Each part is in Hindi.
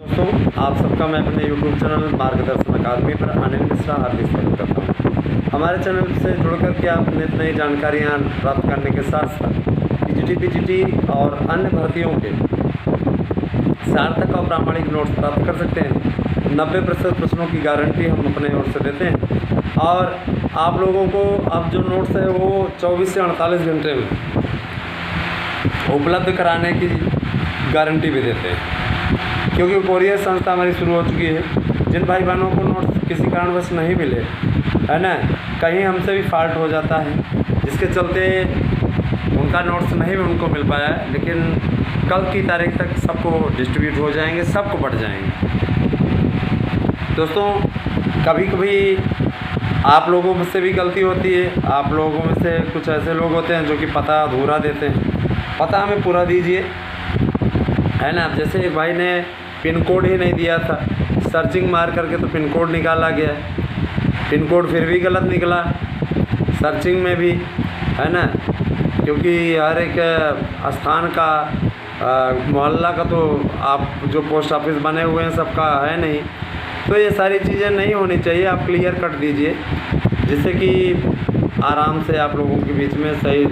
दोस्तों, आप सबका मैं अपने YouTube चैनल मार्गदर्शन अकादमी पर अनिल मिश्रा हार्दिक स्वागत करता हूँ। हमारे चैनल से जुड़ करके आप नित नई जानकारियाँ प्राप्त करने के साथ साथ टीजीटी, पीजीटी और अन्य भर्तियों के सार्थक और प्रामाणिक नोट्स प्राप्त कर सकते हैं। 90% प्रश्नों की गारंटी हम अपने ओर से देते हैं और आप लोगों को अब जो नोट्स है वो 24 से 48 घंटे में उपलब्ध कराने की गारंटी भी देते हैं, क्योंकि कोरियर संस्था हमारी शुरू हो चुकी है। जिन भाई बहनों को नोट्स किसी कारणवश नहीं मिले, है ना, कहीं हमसे भी फॉल्ट हो जाता है जिसके चलते उनका नोट्स नहीं भी उनको मिल पाया है, लेकिन कल की तारीख तक सबको डिस्ट्रीब्यूट हो जाएंगे, सबको बढ़ जाएंगे। दोस्तों, कभी कभी आप लोगों में से भी गलती होती है। आप लोगों में से कुछ ऐसे लोग होते हैं जो कि पता अधूरा देते हैं। पता हमें पूरा दीजिए, है ना। जैसे एक भाई ने पिन कोड ही नहीं दिया था, सर्चिंग मार करके तो पिन कोड निकाला गया, पिन कोड फिर भी गलत निकला सर्चिंग में भी, है ना, क्योंकि हर एक स्थान का मोहल्ला का तो आप जो पोस्ट ऑफिस बने हुए हैं सबका है नहीं। तो ये सारी चीज़ें नहीं होनी चाहिए। आप क्लियर कट दीजिए जिससे कि आराम से आप लोगों के बीच में सही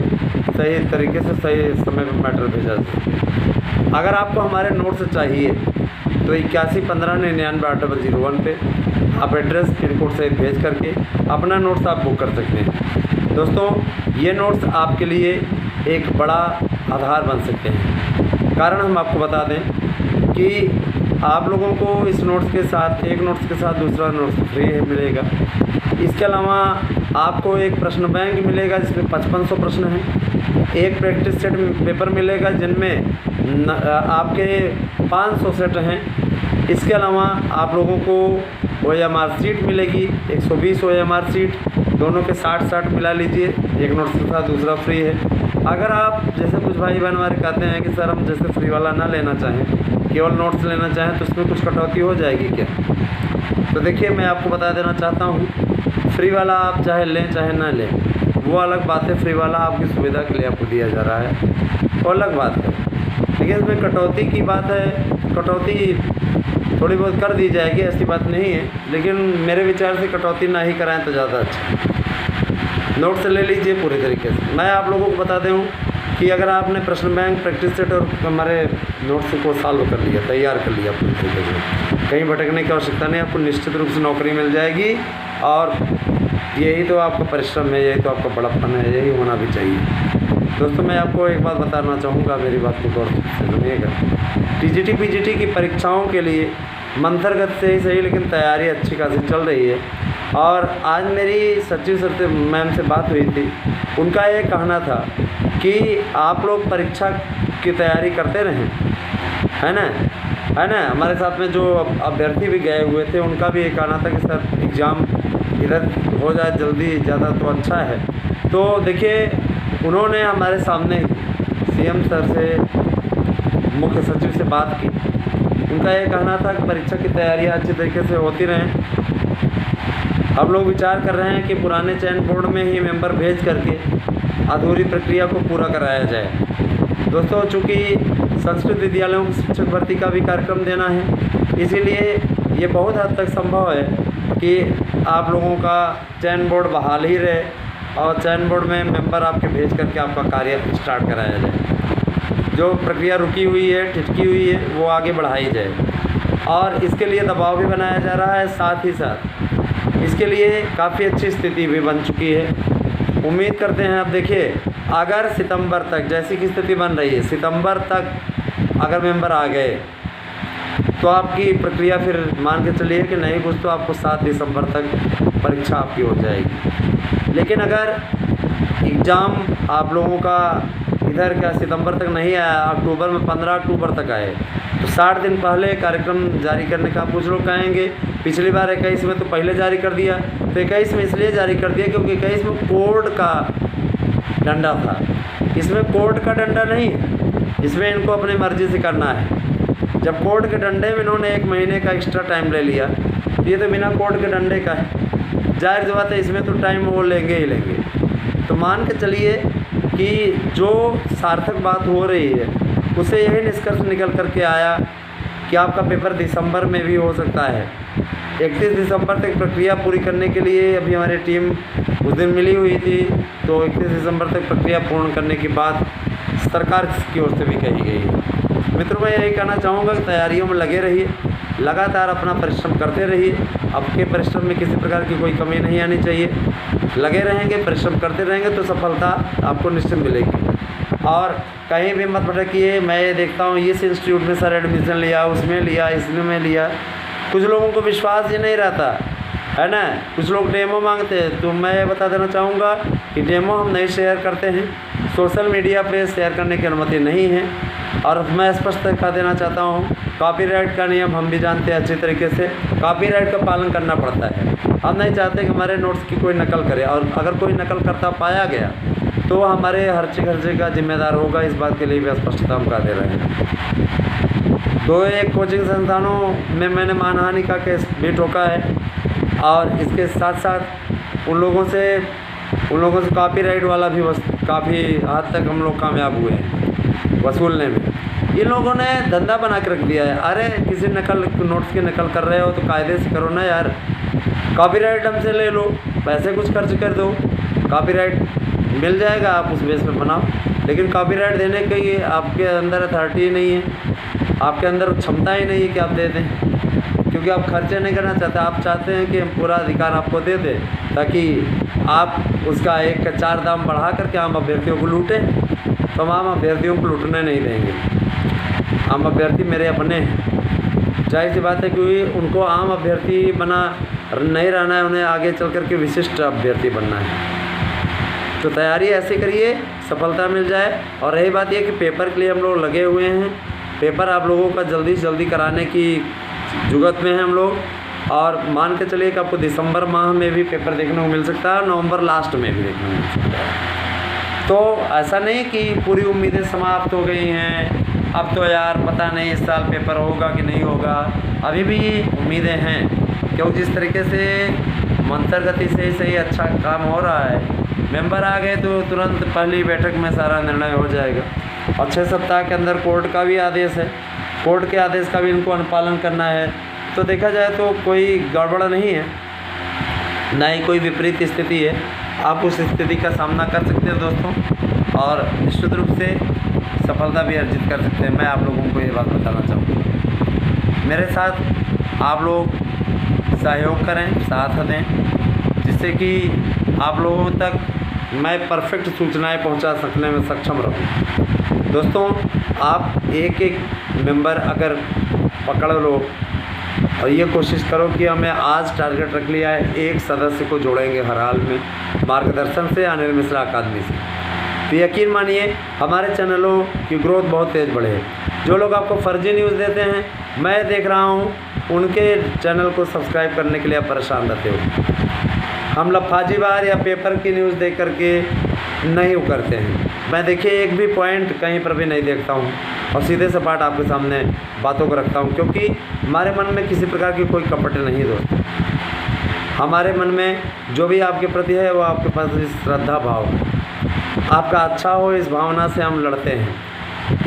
तरीके से सही समय पर मैटर भेजा जाए। अगर आपको हमारे नोट्स चाहिए तो 8115998001 पे आप एड्रेस पिन कोड से भेज करके अपना नोट्स आप बुक कर सकते हैं। दोस्तों, ये नोट्स आपके लिए एक बड़ा आधार बन सकते हैं। कारण हम आपको बता दें कि आप लोगों को इस नोट्स के साथ, एक नोट्स के साथ दूसरा नोट्स फ्री मिलेगा। इसके अलावा आपको एक प्रश्न बैंक मिलेगा जिसमें 5500 प्रश्न हैं। एक प्रैक्टिस सेट पेपर मिलेगा जिनमें आपके 500 सेट हैं। इसके अलावा आप लोगों को OMR सीट मिलेगी, 120 OMR सीट, दोनों के 60-60 मिला लीजिए, एक नोट्स के साथ दूसरा फ्री है। अगर आप जैसे कुछ भाई बहन हमारे कहते हैं कि सर हम जैसे फ्री वाला ना लेना चाहें, केवल नोट्स लेना चाहें, तो उसमें कुछ कटौती हो जाएगी क्या? तो देखिए, मैं आपको बता देना चाहता हूँ, फ्री वाला आप चाहे लें चाहे ना लें, वो अलग बात है। फ्री वाला आपकी सुविधा के लिए आपको दिया जा रहा है, वो अलग बात है। लेकिन इसमें कटौती की बात है, कटौती थोड़ी बहुत कर दी जाएगी, ऐसी बात नहीं है, लेकिन मेरे विचार से कटौती ना ही कराएं तो ज़्यादा अच्छा। नोट्स ले लीजिए पूरे तरीके से। मैं आप लोगों को बता दूँ कि अगर आपने प्रश्न बैंक, प्रैक्टिस सेट और हमारे नोट्स को सॉल्व कर लिया, तैयार कर लिया पूरी तरीके से, कहीं भटकने की आवश्यकता नहीं, आपको निश्चित रूप से नौकरी मिल जाएगी। और यही तो आपका परिश्रम है, यही तो आपका बड़प्पन है, यही होना भी चाहिए। दोस्तों, मैं आपको एक बात बताना चाहूँगा, मेरी बात को गौर से सुनिएगा। टीजीटी, पीजीटी की परीक्षाओं के लिए मंथरगत से ही सही, लेकिन तैयारी अच्छी खासी चल रही है। और आज मेरी सचिव सर से, मैम से बात हुई थी, उनका ये कहना था कि आप लोग परीक्षा की तैयारी करते रहें, है ना, है ना। हमारे साथ में जो अभ्यर्थी भी गए हुए थे, उनका भी ये कहना था कि सर एग्ज़ाम इधर हो जाए जल्दी ज़्यादा तो अच्छा है। तो देखिए, उन्होंने हमारे सामने CM सर से, मुख्य सचिव से बात की। उनका ये कहना था कि परीक्षा की तैयारियाँ अच्छी तरीके से होती रहें। हम लोग विचार कर रहे हैं कि पुराने चयन बोर्ड में ही मेंबर भेज करके अधूरी प्रक्रिया को पूरा कराया जाए। दोस्तों, चूँकि संस्कृत विद्यालयों की शिक्षक भर्ती का भी कार्यक्रम देना है, इसीलिए ये बहुत हद तक संभव है कि आप लोगों का चयन बोर्ड बहाल ही रहे और चयन बोर्ड में मेंबर आपके भेज करके आपका कार्य स्टार्ट कराया जाए। जो प्रक्रिया रुकी हुई है, ठिठकी हुई है, वो आगे बढ़ाई जाए। और इसके लिए दबाव भी बनाया जा रहा है। साथ ही साथ इसके लिए काफ़ी अच्छी स्थिति भी बन चुकी है। उम्मीद करते हैं, अब देखिए, अगर सितंबर तक, जैसी की स्थिति बन रही है, सितंबर तक अगर मेंबर आ गए तो आपकी प्रक्रिया फिर मान के चलिए कि नहीं कुछ तो आपको 7 दिसंबर तक परीक्षा आपकी हो जाएगी। लेकिन अगर एग्ज़ाम आप लोगों का इधर क्या सितंबर तक नहीं आया, अक्टूबर में 15 अक्टूबर तक आए, तो 60 दिन पहले कार्यक्रम जारी करने का कुछ लोग कहेंगे। पिछली बार 21 में तो पहले जारी कर दिया, तो 21 में इसलिए जारी कर दिया क्योंकि 21 में कोर्ट का डंडा था। इसमें कोर्ट का डंडा नहीं है, इसमें इनको अपनी मर्ज़ी से करना है। जब कोर्ट के डंडे में इन्होंने 1 महीने का एक्स्ट्रा टाइम ले लिया, तो ये तो बिना कोर्ट के डंडे का है। जाहिर सी बात है, इसमें तो टाइम वो लेंगे ही लेंगे। तो मान के चलिए कि जो सार्थक बात हो रही है, उससे यही निष्कर्ष निकल कर के आया कि आपका पेपर दिसंबर में भी हो सकता है। 31 दिसंबर तक प्रक्रिया पूरी करने के लिए अभी हमारी टीम उस दिन मिली हुई थी, तो 31 दिसंबर तक प्रक्रिया पूर्ण करने की बात सरकार की ओर से भी कही गई है। मित्रों, मैं यही कहना चाहूँगा कि तैयारियों में लगे रहिए, लगातार अपना परिश्रम करते रहिए। आपके परिश्रम में किसी प्रकार की कोई कमी नहीं आनी चाहिए। लगे रहेंगे, परिश्रम करते रहेंगे तो सफलता आपको निश्चित मिलेगी। और कहीं भी मत भटकिए। मैं ये देखता हूँ इस इंस्टीट्यूट में सर एडमिशन लिया, उसमें लिया, इसमें लिया, कुछ लोगों को विश्वास ही नहीं रहता है ना। कुछ लोग डेमो मांगते हैं, तो मैं बता देना चाहूँगा कि डेमो हम नहीं शेयर करते हैं। सोशल मीडिया पे शेयर करने की अनुमति नहीं है। और मैं स्पष्ट दिखा देना चाहता हूँ, कॉपीराइट का नियम हम भी जानते हैं अच्छी तरीके से। कॉपीराइट का पालन करना पड़ता है। हम नहीं चाहते कि हमारे नोट्स की कोई नकल करे, और अगर कोई नकल करता पाया गया तो हमारे खर्चे का जिम्मेदार होगा। इस बात के लिए भी स्पष्टता हम कर दे रहे हैं। दो एक कोचिंग संस्थानों में मैंने मानहानि का केस भी ठोका है, और इसके साथ साथ उन लोगों से कॉपीराइट वाला भी काफ़ी हद तक हम लोग कामयाब हुए हैं वसूलने में। इन लोगों ने धंधा बना के रख दिया है। अरे किसी नोट्स की नकल कर रहे हो तो कायदे से करो ना यार। कॉपीराइट हमसे ले लो, पैसे कुछ खर्च कर दो, कॉपीराइट मिल जाएगा, आप उस बेस पे बनाओ। लेकिन कॉपीराइट देने की आपके अंदर अथॉरिटी नहीं है, आपके अंदर क्षमता ही नहीं है कि आप दे दें, क्योंकि आप खर्चे नहीं करना चाहते। आप चाहते हैं कि हम पूरा अधिकार आपको दे दें, ताकि आप उसका 1 का 4 दाम बढ़ा करके आम अभ्यर्थियों को लूटें। तो हम आम अभ्यर्थियों को लूटने नहीं देंगे। आम अभ्यर्थी मेरे अपने हैं, जाहिर सी बात है, क्योंकि उनको आम अभ्यर्थी बना नहीं रहना है, उन्हें आगे चल कर के विशिष्ट अभ्यर्थी बनना है। तो तैयारी ऐसे करिए, सफलता मिल जाए। और रही बात यह कि पेपर के लिए हम लोग लगे हुए हैं। पेपर आप लोगों का जल्दी से जल्दी कराने की जुगत में हैं हम लोग। और मान के चलिए कि आपको दिसंबर माह में भी पेपर देखने को मिल सकता है, नवंबर लास्ट में भी देखने को मिल सकता है। तो ऐसा नहीं कि पूरी उम्मीदें समाप्त हो गई हैं, अब तो यार पता नहीं इस साल पेपर होगा कि नहीं होगा। अभी भी उम्मीदें हैं, क्योंकि जिस तरीके से मंथर गति से सही अच्छा काम हो रहा है। मेंबर आ गए तो तुरंत पहली बैठक में सारा निर्णय हो जाएगा। और 6 सप्ताह के अंदर कोर्ट का भी आदेश है, कोर्ट के आदेश का भी इनको अनुपालन करना है। तो देखा जाए तो कोई गड़बड़ नहीं है, ना ही कोई विपरीत स्थिति है। आप उस स्थिति का सामना कर सकते हैं दोस्तों, और निश्चित रूप से सफलता भी अर्जित कर सकते हैं। मैं आप लोगों को ये बात बताना चाहूँगा। मेरे साथ आप लोग सहयोग करें, साथ दें, जिससे कि आप लोगों तक मैं परफेक्ट सूचनाएं पहुंचा सकने में सक्षम रहूं। दोस्तों, आप एक मेंबर अगर पकड़ लो और ये कोशिश करो कि हमें आज टारगेट रख लिया है, 1 सदस्य को जोड़ेंगे हर हाल में, मार्गदर्शन से अनिल मिश्रा अकादमी से, तो यकीन मानिए हमारे चैनलों की ग्रोथ बहुत तेज़ बढ़े। जो लोग आपको फर्जी न्यूज़ देते हैं, मैं देख रहा हूँ, उनके चैनल को सब्सक्राइब करने के लिए आप परेशान रहते हो। हम लफाजीवार या पेपर की न्यूज़ देख करके नहीं करते हैं। मैं देखिए एक भी पॉइंट कहीं पर भी नहीं देखता हूँ, और सीधे सपाट आपके सामने बातों को रखता हूँ, क्योंकि हमारे मन में किसी प्रकार की कोई कपट नहीं दोस्तों। हमारे मन में जो भी आपके प्रति है वो आपके पास श्रद्धा भाव है, आपका अच्छा हो, इस भावना से हम लड़ते हैं,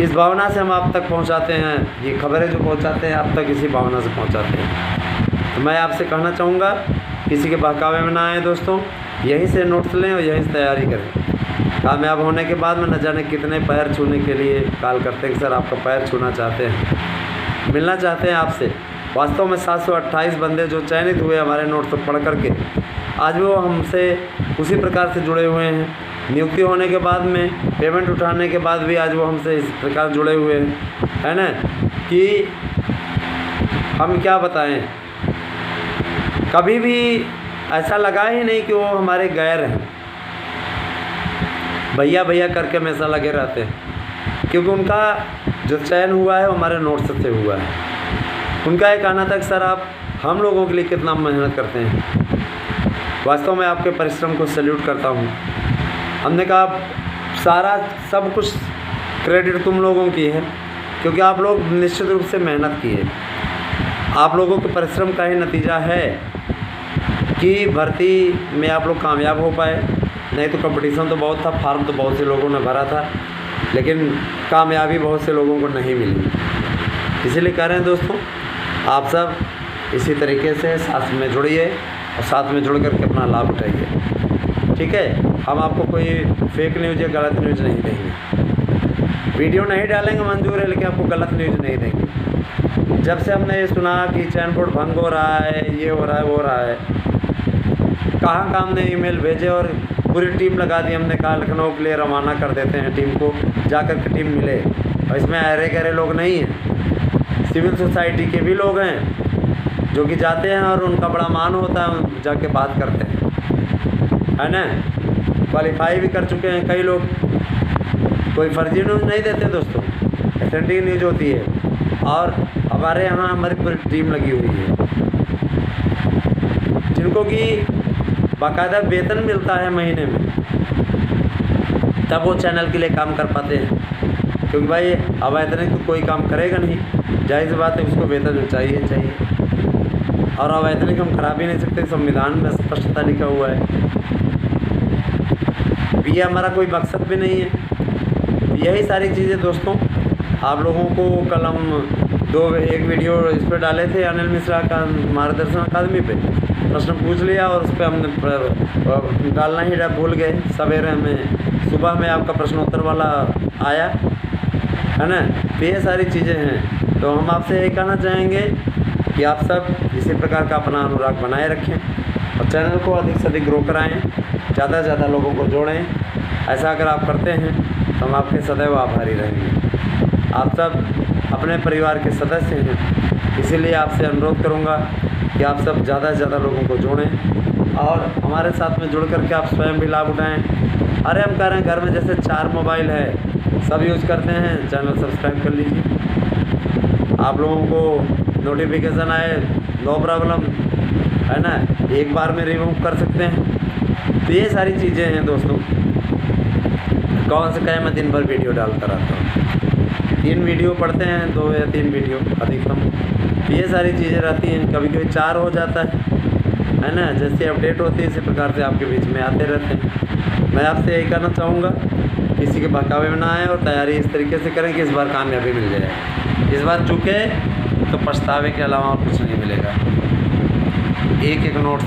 इस भावना से हम आप तक पहुँचाते हैं। ये खबरें जो पहुँचाते हैं आप तक इसी भावना से पहुँचाते हैं। तो मैं आपसे कहना चाहूँगा, किसी के बहकावे में ना आए दोस्तों, यहीं से नोट्स लें और यहीं से तैयारी करें। कामयाब होने के बाद में न जाने कितने पैर छूने के लिए कॉल करते हैं कि सर आपका पैर छूना चाहते हैं, मिलना चाहते हैं आपसे। वास्तव में 728 बंदे जो चयनित हुए हमारे नोट्स को पढ़ करके, आज वो हमसे उसी प्रकार से जुड़े हुए हैं। नियुक्ति होने के बाद में, पेमेंट उठाने के बाद भी आज वो हमसे इस प्रकार जुड़े हुए हैं, है ना, कि हम क्या बताएं। कभी भी ऐसा लगा ही नहीं कि वो हमारे गैर हैं। भैया भैया करके हमेशा लगे रहते हैं, क्योंकि उनका जो चयन हुआ है वो हमारे नोट्स से हुआ है। उनका ये कहना था कि सर आप हम लोगों के लिए कितना मेहनत करते हैं। वास्तव में आपके परिश्रम को सैल्यूट करता हूँ। हमने कहा सारा सब कुछ क्रेडिट तुम लोगों की है, क्योंकि आप लोग निश्चित रूप से मेहनत किए। आप लोगों के परिश्रम का ही नतीजा है कि भर्ती में आप लोग कामयाब हो पाए। नहीं तो कंपटीशन तो बहुत था, फार्म तो बहुत से लोगों ने भरा था, लेकिन कामयाबी बहुत से लोगों को नहीं मिली। इसीलिए कह रहे हैं दोस्तों, आप सब इसी तरीके से साथ में जुड़िए और साथ में जुड़ करके अपना लाभ उठाइए। ठीक है, हम आपको कोई फेक न्यूज़ या गलत न्यूज़ नहीं देंगे। वीडियो नहीं डालेंगे मंजूर है, लेकिन आपको गलत न्यूज़ नहीं देंगे। जब से हमने ये सुना कि चैन बोर्ड भंग हो रहा है, ये हो रहा है, वो हो रहा है, कहाँ हमने ईमेल भेजे और पूरी टीम लगा दी। हमने कहा लखनऊ के लिए रवाना कर देते हैं टीम को, जाकर के टीम मिले। और इसमें अरे गहरे लोग नहीं हैं, सिविल सोसाइटी के भी लोग हैं जो कि जाते हैं और उनका बड़ा मान होता है, जाके बात करते हैं, है ना। क्वालिफाई भी कर चुके हैं कई लोग। कोई फर्जी न्यूज़ नहीं देते दोस्तों, ऑथेंटिक न्यूज़ होती है। और हमारे यहाँ हमारी पूरी टीम लगी हुई है, जिनको कि बाकायदा वेतन मिलता है महीने में, तब वो चैनल के लिए काम कर पाते हैं। क्योंकि भाई अवैतनिक तो कोई काम करेगा नहीं, जाहिर सी बात है, उसको वेतन चाहिए। और अवैतनिक हम करा भी नहीं सकते, संविधान में स्पष्टता लिखा हुआ है। ये हमारा कोई मकसद भी नहीं है। यही सारी चीज़ें दोस्तों, आप लोगों को कल हम एक वीडियो इस पर डाले थे, अनिल मिश्रा का मार्गदर्शन अकादमी पे प्रश्न पूछ लिया और उस पर हमने डालना ही भूल गए। सवेरे में सुबह में आपका प्रश्नोत्तर वाला आया, है ना। तो ये सारी चीज़ें हैं। तो हम आपसे यही कहना चाहेंगे कि आप सब इसी प्रकार का अपना अनुराग बनाए रखें और चैनल को अधिक से अधिक ग्रो कराएँ, ज़्यादा से ज़्यादा लोगों को जोड़ें। ऐसा अगर आप करते हैं तो हम आपके सदैव आभारी रहेंगे। आप सब अपने परिवार के सदस्य हैं, इसीलिए आपसे अनुरोध करूंगा कि आप सब ज़्यादा से ज़्यादा लोगों को जोड़ें और हमारे साथ में जुड़ करके आप स्वयं भी लाभ उठाएं। अरे हम कह रहे हैं, घर में जैसे 4 मोबाइल है, सब यूज़ करते हैं, चैनल सब्सक्राइब कर लीजिए। आप लोगों को नोटिफिकेशन आए, नो प्रॉब्लम, है ना, एक बार में रिमूव कर सकते हैं। तो ये सारी चीज़ें हैं दोस्तों। कौन से कहे मैं दिन भर वीडियो डालता रहता हूँ, 3 वीडियो पढ़ते हैं, 2 या 3 वीडियो अधिकतम। ये सारी चीज़ें रहती हैं, कभी कभी 4 हो जाता है ना। जैसे अपडेट होती है इसी प्रकार से आपके बीच में आते रहते हैं। मैं आपसे यही कहना चाहूँगा, किसी के बहकावे में ना आए और तैयारी इस तरीके से करें कि इस बार कामयाबी मिल जाए। इस बार चूके तो पछतावे के अलावा और कुछ नहीं मिलेगा। एक नोट्स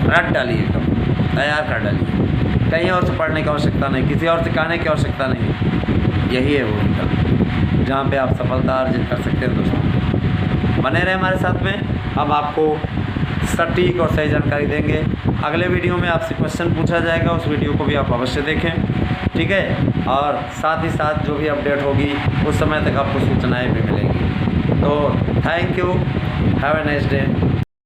रट डालिए, एकदम तैयार कर डालिए, कहीं और से पढ़ने की आवश्यकता नहीं, किसी और से कहने की आवश्यकता नहीं। यही है वो निकल जहाँ पे आप सफलता अर्जित कर सकते हैं। दोस्तों बने रहे हमारे साथ में, हम आपको सटीक और सही जानकारी देंगे। अगले वीडियो में आपसे क्वेश्चन पूछा जाएगा, उस वीडियो को भी आप अवश्य देखें, ठीक है। और साथ ही साथ जो भी अपडेट होगी उस समय तक आपको सूचनाएँ भी मिलेंगी। तो thank you, have a nice day.